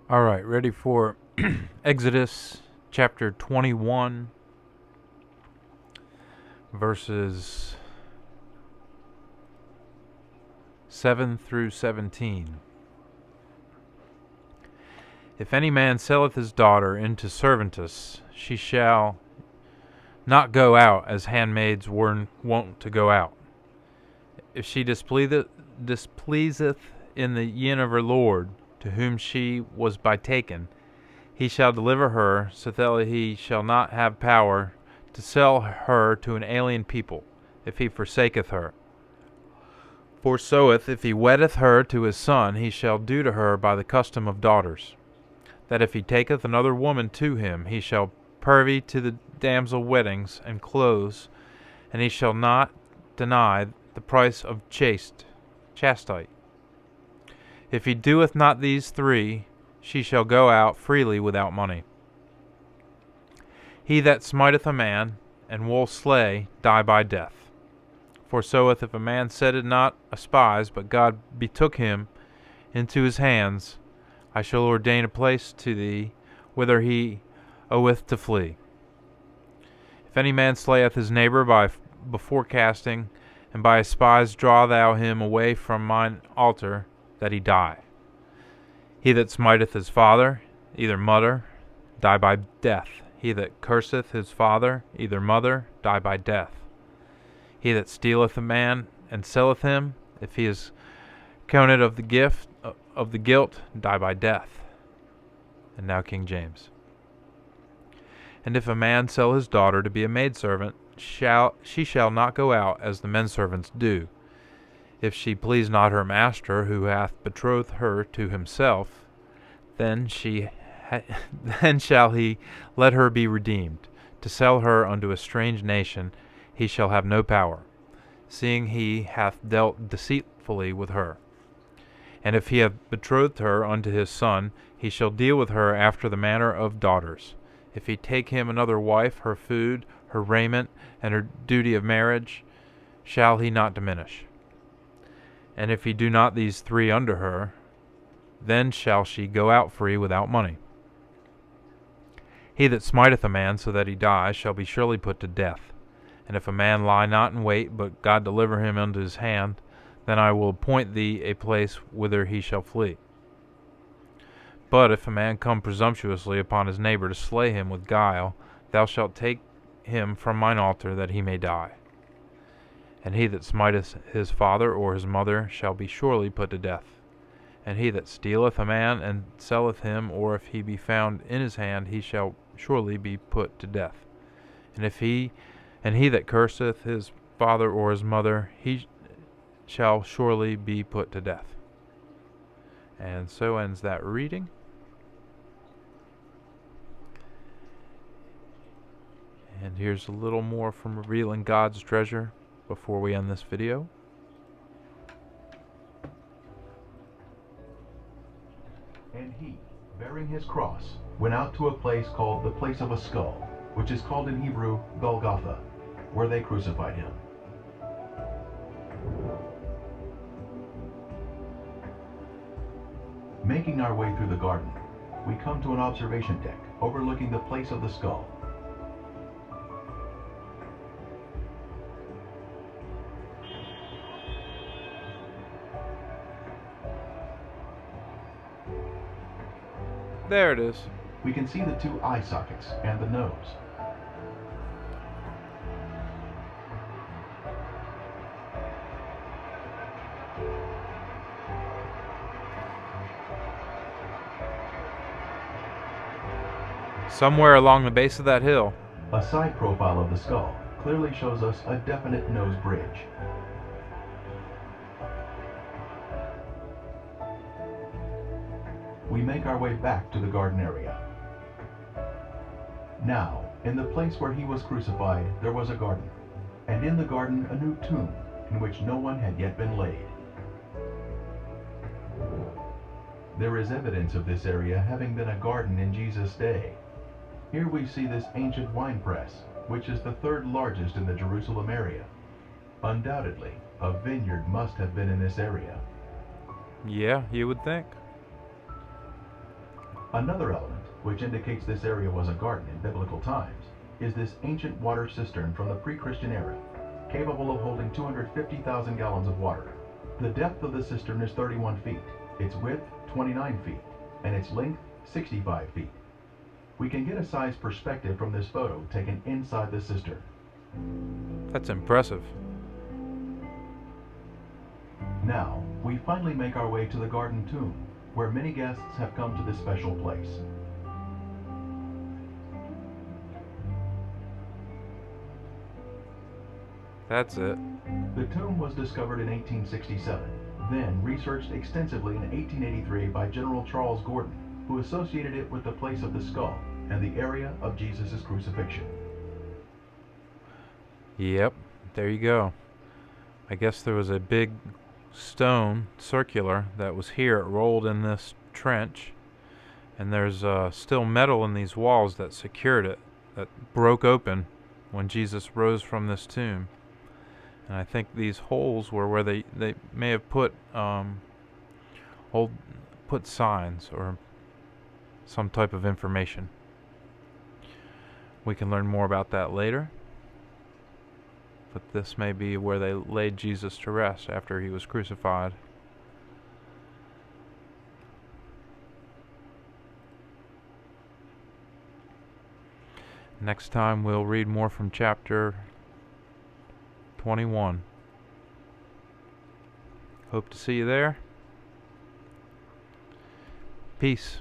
All right, ready for Exodus chapter 21, verses 7 through 17. If any man selleth his daughter into servantess, she shall not go out as handmaids were wont to go out. If she displeaseth in the yin of her lord, to whom she was by taken, he shall deliver her, so that he shall not have power to sell her to an alien people, if he forsaketh her. For so if he weddeth her to his son, he shall do to her by the custom of daughters, that if he taketh another woman to him, he shall purvey to the damsel weddings and clothes, and he shall not deny the price of chastity. If he doeth not these three, she shall go out freely without money. He that smiteth a man, and will slay, die by death. For so if a man set it not a spies, but God betook him into his hands, I shall ordain a place to thee, whither he oweth to flee. If any man slayeth his neighbor before casting, and by his spies draw thou him away from mine altar, that he die. He that smiteth his father, either mother, die by death. He that curseth his father, either mother, die by death. He that stealeth a man, and selleth him, if he is counted of the guilt, die by death. And now King James. And if a man sell his daughter to be a maidservant, she shall not go out as the menservants do. If she please not her master, who hath betrothed her to himself, then shall he let her be redeemed. To sell her unto a strange nation he shall have no power, seeing he hath dealt deceitfully with her. And if he have betrothed her unto his son, he shall deal with her after the manner of daughters. If he take him another wife, her food, her raiment, and her duty of marriage shall he not diminish. And if he do not these three unto her, then shall she go out free without money. He that smiteth a man so that he die shall be surely put to death. And if a man lie not in wait, but God deliver him into his hand, then I will appoint thee a place whither he shall flee. But if a man come presumptuously upon his neighbor to slay him with guile, thou shalt take him from mine altar, that he may die. And he that smiteth his father or his mother shall be surely put to death. And he that stealeth a man and selleth him, or if he be found in his hand, he shall surely be put to death. And he that curseth his father or his mother, he shall surely be put to death. And so ends that reading. And here's a little more from Revealing God's Treasure before we end this video. And he, bearing his cross, went out to a place called the place of a skull, which is called in Hebrew Golgotha, where they crucified him. Making our way through the garden, we come to an observation deck overlooking the place of the skull. There it is. We can see the two eye sockets and the nose. Somewhere along the base of that hill. A side profile of the skull clearly shows us a definite nose bridge. We make our way back to the garden area. Now, in the place where he was crucified, there was a garden, and in the garden a new tomb, in which no one had yet been laid. There is evidence of this area having been a garden in Jesus' day. Here we see this ancient wine press, which is the third largest in the Jerusalem area. Undoubtedly, a vineyard must have been in this area. Yeah, you would think. Another element, which indicates this area was a garden in biblical times, is this ancient water cistern from the pre-Christian era, capable of holding 250,000 gallons of water. The depth of the cistern is 31 feet, its width 29 feet, and its length 65 feet. We can get a size perspective from this photo taken inside the cistern. That's impressive. Now, we finally make our way to the garden tomb, where many guests have come to this special place. That's it. The tomb was discovered in 1867, then researched extensively in 1883 by General Charles Gordon, who associated it with the place of the skull and the area of Jesus' crucifixion. Yep, there you go. I guess there was a big stone, circular, that was here. It rolled in this trench, and there's still metal in these walls that secured it, that broke open when Jesus rose from this tomb. And I think these holes were where they may have put put signs or some type of information. We can learn more about that later. But this may be where they laid Jesus to rest after he was crucified. Next time we'll read more from chapter 21. Hope to see you there. Peace.